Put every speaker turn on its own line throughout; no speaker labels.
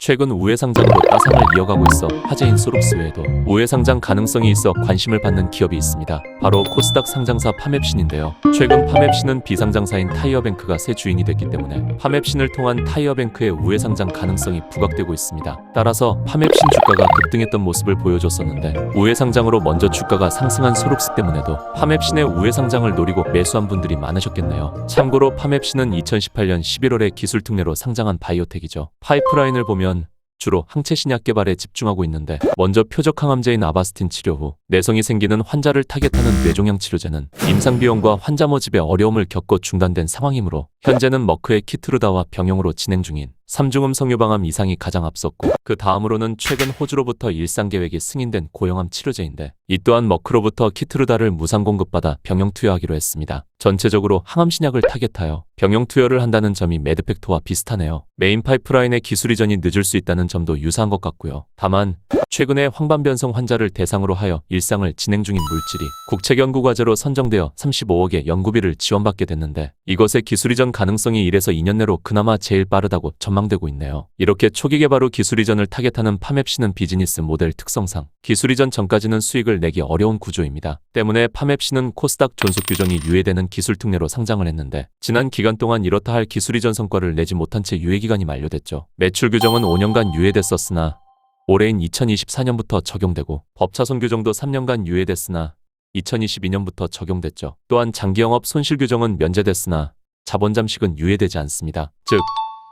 최근 우회상장으로 따상을 이어가고 있어 화제인 소록스 외에도 우회상장 가능성이 있어 관심을 받는 기업이 있습니다. 바로 코스닥 상장사 파맵신인데요. 최근 파맵신은 비상장사인 타이어뱅크가 새 주인이 됐기 때문에 파맵신을 통한 타이어뱅크의 우회상장 가능성이 부각되고 있습니다. 따라서 파맵신 주가가 급등했던 모습을 보여줬었는데 우회상장으로 먼저 주가가 상승한 소록스 때문에도 파맵신의 우회상장을 노리고 매수한 분들이 많으셨겠네요. 참고로 파맵신은 2018년 11월에 기술특례로 상장한 바이오텍이죠. 파이프라인을 보면 주로 항체 신약 개발에 집중하고 있는데 먼저 표적 항암제인 아바스틴 치료 후 내성이 생기는 환자를 타겟하는 뇌종양 치료제는 임상 비용과 환자 모집에 어려움을 겪고 중단된 상황이므로 현재는 머크의 키트루다와 병용으로 진행 중인 3중음 성유방암 이상이 가장 앞섰고 그 다음으로는 최근 호주로부터 일상 계획이 승인된 고형암 치료제인데 이 또한 머크로부터 키트루다를 무상 공급받아 병용 투여하기로 했습니다. 전체적으로 항암 신약을 타겟하여 병용 투여를 한다는 점이 매드팩토와 비슷하네요. 메인 파이프라인의 기술 이전이 늦을 수 있다는 점도 유사한 것 같고요. 다만 최근에 황반변성 환자를 대상으로 하여 일상을 진행 중인 물질이 국책연구과제로 선정되어 35억의 연구비를 지원받게 됐는데 이것의 기술 이전 가능성이 1에서 2년 내로 그나마 제일 빠르다고 전망되고 있네요. 이렇게 초기 개발 후 기술 이전을 타겟하는 파맵신은 비즈니스 모델 특성상 기술 이전 전까지는 수익을 내기 어려운 구조입니다. 때문에 파맵신은 코스닥 존속 규정이 유예되는 기술 특례로 상장을 했는데 지난 기간 동안 이렇다 할 기술 이전 성과를 내지 못한 채 유예기간이 만료됐죠. 매출 규정은 5년간 유예됐었으나 올해인 2024년부터 적용되고 법차손 규정도 3년간 유예됐으나 2022년부터 적용됐죠. 또한 장기영업 손실 규정은 면제됐으나 자본 잠식은 유예되지 않습니다. 즉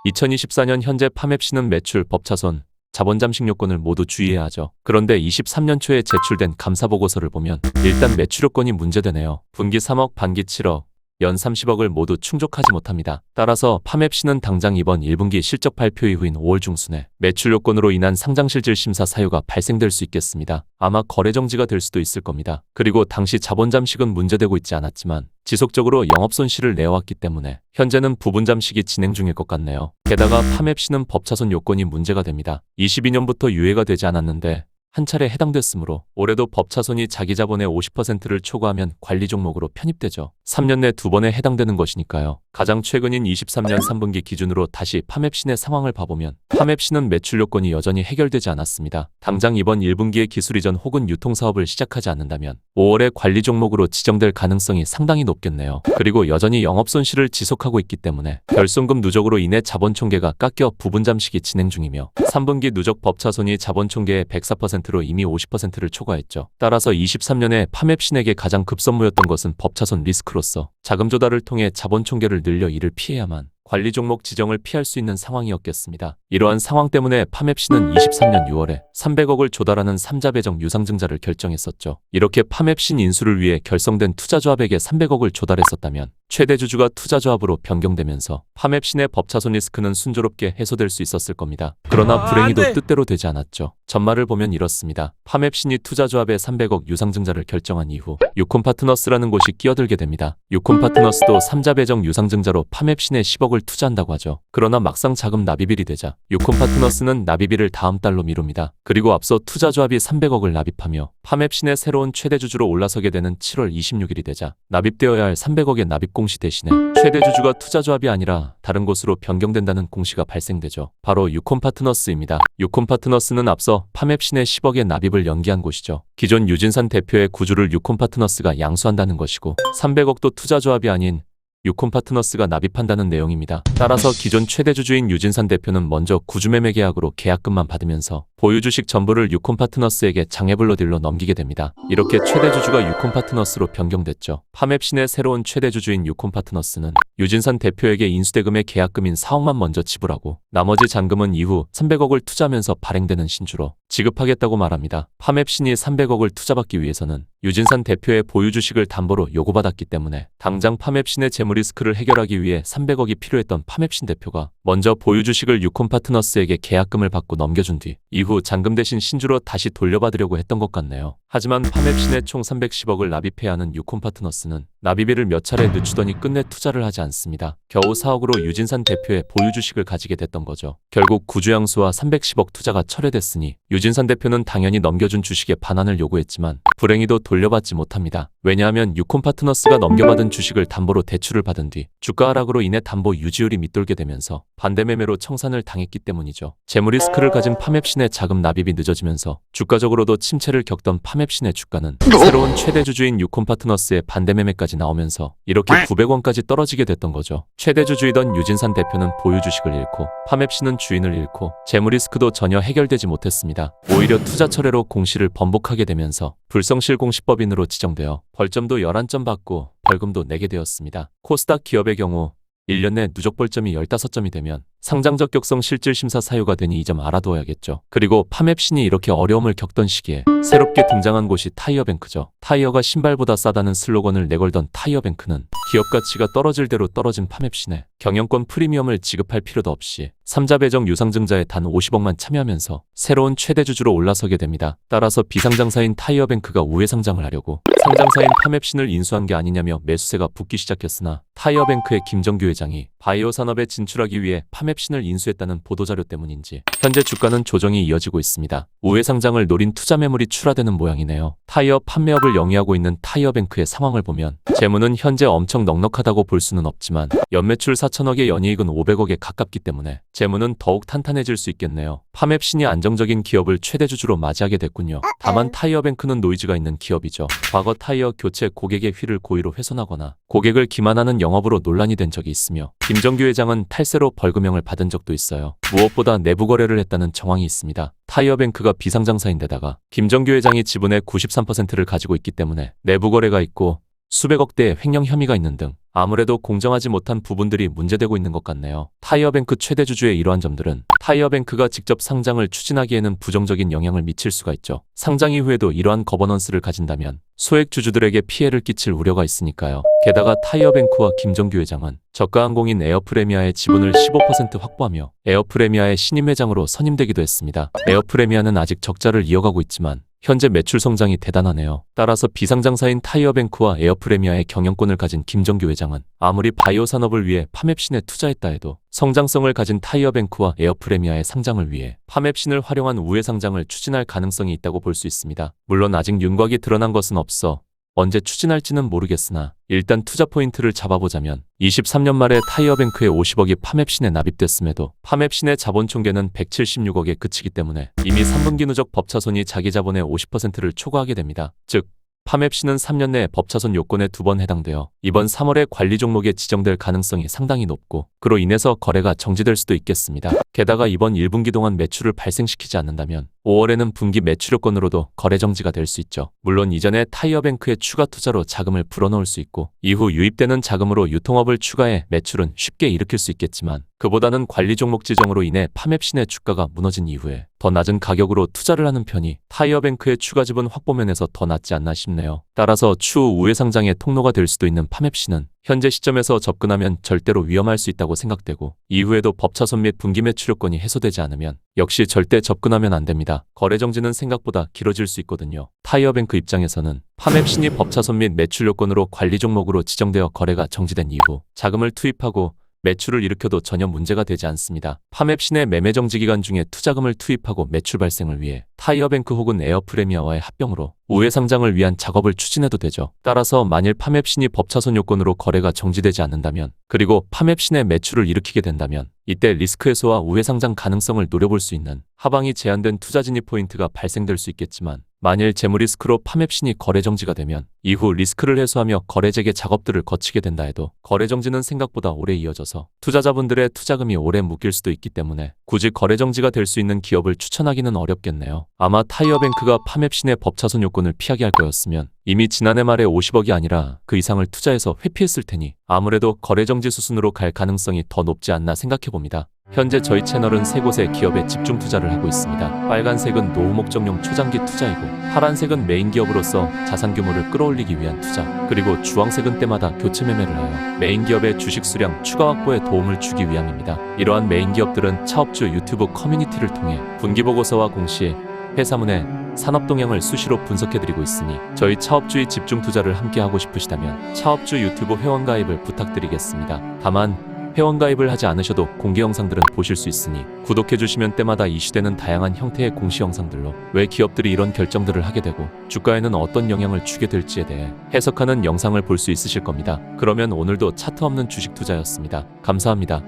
2024년 현재 파맵신은 매출, 법차손, 자본 잠식 요건을 모두 주의해야 하죠. 그런데 23년 초에 제출된 감사보고서를 보면 일단 매출 요건이 문제되네요. 분기 3억, 반기 7억, 연 30억을 모두 충족하지 못합니다. 따라서 파맵신은 당장 이번 1분기 실적 발표 이후인 5월 중순에 매출 요건으로 인한 상장실질 심사 사유가 발생될 수 있겠습니다. 아마 거래 정지가 될 수도 있을 겁니다. 그리고 당시 자본 잠식은 문제되고 있지 않았지만 지속적으로 영업 손실을 내어왔기 때문에 현재는 부분 잠식이 진행 중일 것 같네요. 게다가 파맵신은 법차손 요건이 문제가 됩니다. 22년부터 유예가 되지 않았는데 한 차례 해당됐으므로 올해도 법차손이 자기 자본의 50%를 초과하면 관리 종목으로 편입되죠. 3년 내 2번에 해당되는 것이니까요. 가장 최근인 23년 3분기 기준으로 다시 파맵신의 상황을 봐보면 파맵신은 매출 요건이 여전히 해결되지 않았습니다. 당장 이번 1분기에 기술 이전 혹은 유통사업을 시작하지 않는다면 5월에 관리 종목으로 지정될 가능성이 상당히 높겠네요. 그리고 여전히 영업손실을 지속하고 있기 때문에 결손금 누적으로 인해 자본 총계가 깎여 부분 잠식이 진행 중이며 3분기 누적 법차손이 자본 총계의 104%로 이미 50%를 초과했죠. 따라서 23년에 파맵신에게 가장 급선무였던 것은 법차손 리스크로서 자금 조달을 통해 자본 총계를 늘려 이를 피해야만 관리 종목 지정을 피할 수 있는 상황이었겠습니다. 이러한 상황 때문에 파맵신은 23년 6월에 300억을 조달하는 3자 배정 유상증자를 결정했었죠. 이렇게 파맵신 인수를 위해 결성된 투자조합에게 300억을 조달했었다면 최대 주주가 투자조합으로 변경되면서 파맵신의 법차손 리스크는 순조롭게 해소될 수 있었을 겁니다. 그러나 불행히도 뜻대로 되지 않았죠. 전말을 보면 이렇습니다. 파맵신이 투자조합에 300억 유상증자를 결정한 이후 유콘파트너스라는 곳이 끼어들게 됩니다. 유콘파트너스도 3자 배정 유상증자로 파맵신에 10억을 투자한다고 하죠. 그러나 막상 자금 납입일이 되자 유콘파트너스는 납입일을 다음 달로 미룹니다. 그리고 앞서 투자조합이 300억을 납입하며 파맵신의 새로운 최대 주주로 올라서게 되는 7월 26일이 되자 납입되어야 할 300억의 납입 공시 대신에 최대 주주가 투자조합이 아니라 다른 곳으로 변경된다는 공시가 발생되죠. 바로 유콘파트너스입니다. 유콘파트너스는 앞서 파맵신의 10억의 납입을 연기한 곳이죠. 기존 유진산 대표의 구주를 유콘파트너스가 양수한다는 것이고 300억도 투자조합이 아닌 유콘파트너스가 납입한다는 내용입니다. 따라서 기존 최대 주주인 유진산 대표는 먼저 구주매매 계약으로 계약금만 받으면서 보유 주식 전부를 유콘파트너스에게 장애블러 딜로 넘기게 됩니다. 이렇게 최대 주주가 유콘파트너스로 변경됐죠. 파맵신의 새로운 최대 주주인 유콘파트너스는 유진산 대표에게 인수대금의 계약금인 4억만 먼저 지불하고 나머지 잔금은 이후 300억을 투자하면서 발행되는 신주로 지급하겠다고 말합니다. 파맵신이 300억을 투자받기 위해서는 유진산 대표의 보유 주식을 담보로 요구받았기 때문에 당장 파맵신의 재무 리스크를 해결하기 위해 300억이 필요했던 파맵신 대표가 먼저 보유 주식을 유콘파트너스에게 계약금을 받고 넘겨준 뒤 이후 잔금 대신 신주로 다시 돌려받으려고 했던 것 같네요. 하지만 파맵신에 총 310억을 납입해야 하는 유콘파트너스는 납입비를 몇 차례 늦추더니 끝내 투자를 하지 않습니다. 겨우 4억으로 유진산 대표의 보유 주식을 가지게 됐던 거죠. 결국 구주양수와 310억 투자가 철회됐으니 유진산 대표는 당연히 넘겨준 주식의 반환을 요구했지만 불행히도 돌려받지 못합니다. 왜냐하면 유콘파트너스가 넘겨받은 주식을 담보로 대출을 받은 뒤 주가 하락으로 인해 담보 유지율이 밑돌게 되면서 반대 매매로 청산을 당했기 때문이죠. 재무 리스크를 가진 파맵신의 자금 납입이 늦어지면서 주가적으로도 침체를 겪던 파맵신의 주가는 새로운 최대 주주인 유콘파트너스의 반대 매매까지 나오면서 이렇게 900원까지 떨어지게 됐던 거죠. 최대 주주이던 유진산 대표는 보유 주식을 잃고 파맵신은 주인을 잃고 재무 리스크도 전혀 해결되지 못했습니다. 오히려 투자 철회로 공시를 번복하게 되면서 불성실 공시법인으로 지정되어 벌점도 11점 받고 벌금도 내게 되었습니다. 코스닥 기업의 경우 1년 내 누적 벌점이 15점이 되면 상장 적격성 실질 심사 사유가 되니 이 점 알아두어야겠죠. 그리고 파맵신이 이렇게 어려움을 겪던 시기에 새롭게 등장한 곳이 타이어뱅크죠. 타이어가 신발보다 싸다는 슬로건을 내걸던 타이어뱅크는 기업 가치가 떨어질 대로 떨어진 파맵신에 경영권 프리미엄을 지급할 필요도 없이 3자 배정 유상증자에 단 50억만 참여하면서 새로운 최대 주주로 올라서게 됩니다. 따라서 비상장사인 타이어뱅크가 우회 상장을 하려고 상장사인 파맵신을 인수한 게 아니냐며 매수세가 붙기 시작했으나 타이어뱅크의 김정규 회장이 바이오 산업에 진출하기 위해 파맵신을 인수했다는 보도자료 때문인지 현재 주가는 조정이 이어지고 있습니다. 우회 상장을 노린 투자 매물이 출하되는 모양이네요. 타이어 판매업을 영위하고 있는 타이어뱅크의 상황을 보면 재무는 현재 엄청 넉넉하다고 볼 수는 없지만 연매출 4천억에 연이익은 500억에 가깝기 때문에 재무는 더욱 탄탄해질 수 있겠네요. 파맵신이 안정적인 기업을 최대 주주로 맞이하게 됐군요. 다만 타이어뱅크는 노이즈가 있는 기업이죠. 과거 타이어 교체 고객의 휘를 고의로 훼손하거나 고객을 기만하는 영업으로 논란이 된 적이 있으며 김정규 회장은 탈세로 벌금형을 받은 적도 있어요. 무엇보다 내부 거래를 했다는 정황이 있습니다. 타이어뱅크가 비상장사인데다가 김정규 회장이 지분의 93%를 가지고 있기 때문에 내부 거래가 있고 수백억대의 횡령 혐의가 있는 등 아무래도 공정하지 못한 부분들이 문제되고 있는 것 같네요. 타이어뱅크 최대 주주의 이러한 점들은 타이어뱅크가 직접 상장을 추진하기에는 부정적인 영향을 미칠 수가 있죠. 상장 이후에도 이러한 거버넌스를 가진다면 소액 주주들에게 피해를 끼칠 우려가 있으니까요. 게다가 타이어뱅크와 김정규 회장은 저가항공인 에어프레미아의 지분을 15% 확보하며 에어프레미아의 신임 회장으로 선임되기도 했습니다. 에어프레미아는 아직 적자를 이어가고 있지만 현재 매출 성장이 대단하네요. 따라서 비상장사인 타이어뱅크와 에어프레미아의 경영권을 가진 김정규 회장은 아무리 바이오 산업을 위해 파맵신에 투자했다 해도 성장성을 가진 타이어뱅크와 에어프레미아의 상장을 위해 파맵신을 활용한 우회 상장을 추진할 가능성이 있다고 볼 수 있습니다. 물론 아직 윤곽이 드러난 것은 없어 언제 추진할지는 모르겠으나 일단 투자 포인트를 잡아보자면 23년 말에 타이어뱅크의 50억이 파맵신에 납입됐음에도 파맵신의 자본 총계는 176억에 그치기 때문에 이미 3분기 누적 법차손이 자기 자본의 50%를 초과하게 됩니다. 즉 파맵신은 3년 내에 법차손 요건에 2번 해당되어 이번 3월에 관리 종목에 지정될 가능성이 상당히 높고 그로 인해서 거래가 정지될 수도 있겠습니다. 게다가 이번 1분기 동안 매출을 발생시키지 않는다면 5월에는 분기 매출 요건으로도 거래 정지가 될 수 있죠. 물론 이전에 타이어뱅크의 추가 투자로 자금을 불어넣을 수 있고 이후 유입되는 자금으로 유통업을 추가해 매출은 쉽게 일으킬 수 있겠지만 그보다는 관리 종목 지정으로 인해 파맵신의 주가가 무너진 이후에 더 낮은 가격으로 투자를 하는 편이 타이어뱅크의 추가 지분 확보 면에서 더 낫지 않나 싶네요. 따라서 추후 우회 상장의 통로가 될 수도 있는 파맵신은 현재 시점에서 접근하면 절대로 위험할 수 있다고 생각되고 이후에도 법차손 및 분기 매출 요건이 해소되지 않으면 역시 절대 접근하면 안 됩니다. 거래 정지는 생각보다 길어질 수 있거든요. 타이어뱅크 입장에서는 파맵신이 법차손 및 매출 요건으로 관리 종목으로 지정되어 거래가 정지된 이후 자금을 투입하고 매출을 일으켜도 전혀 문제가 되지 않습니다. 파맵신의 매매 정지 기간 중에 투자금을 투입하고 매출 발생을 위해 타이어뱅크 혹은 에어프레미아와의 합병으로 우회 상장을 위한 작업을 추진해도 되죠. 따라서 만일 파맵신이 법차손 요건으로 거래가 정지되지 않는다면 그리고 파맵신의 매출을 일으키게 된다면 이때 리스크 해소와 우회 상장 가능성을 노려볼 수 있는 하방이 제한된 투자 진입 포인트가 발생될 수 있겠지만 만일 재무 리스크로 파맵신이 거래 정지가 되면 이후 리스크를 해소하며 거래 재개 작업들을 거치게 된다 해도 거래 정지는 생각보다 오래 이어져서 투자자분들의 투자금이 오래 묶일 수도 있기 때문에 굳이 거래 정지가 될 수 있는 기업을 추천하기는 어렵겠네요. 아마 타이어뱅크가 파맵신의 법차손 요건을 피하게 할 거였으면 이미 지난해 말에 50억이 아니라 그 이상을 투자해서 회피했을 테니 아무래도 거래 정지 수순으로 갈 가능성이 더 높지 않나 생각해봅니다. 현재 저희 채널은 세 곳의 기업에 집중 투자를 하고 있습니다. 빨간색은 노후 목적용 초장기 투자이고 파란색은 메인 기업으로서 자산 규모를 끌어올리기 위한 투자, 그리고 주황색은 때마다 교체 매매를 하여 메인 기업의 주식 수량 추가 확보에 도움을 주기 위함입니다. 이러한 메인 기업들은 차업주 유튜브 커뮤니티를 통해 분기보고서와 공시, 회사문의 산업 동향을 수시로 분석해드리고 있으니 저희 차업주의 집중 투자를 함께 하고 싶으시다면 차업주 유튜브 회원 가입을 부탁드리겠습니다. 다만 회원 가입을 하지 않으셔도 공개 영상들은 보실 수 있으니 구독해주시면 때마다 이슈되는 다양한 형태의 공시 영상들로 왜 기업들이 이런 결정들을 하게 되고 주가에는 어떤 영향을 주게 될지에 대해 해석하는 영상을 볼 수 있으실 겁니다. 그러면 오늘도 차트 없는 주식 투자였습니다. 감사합니다.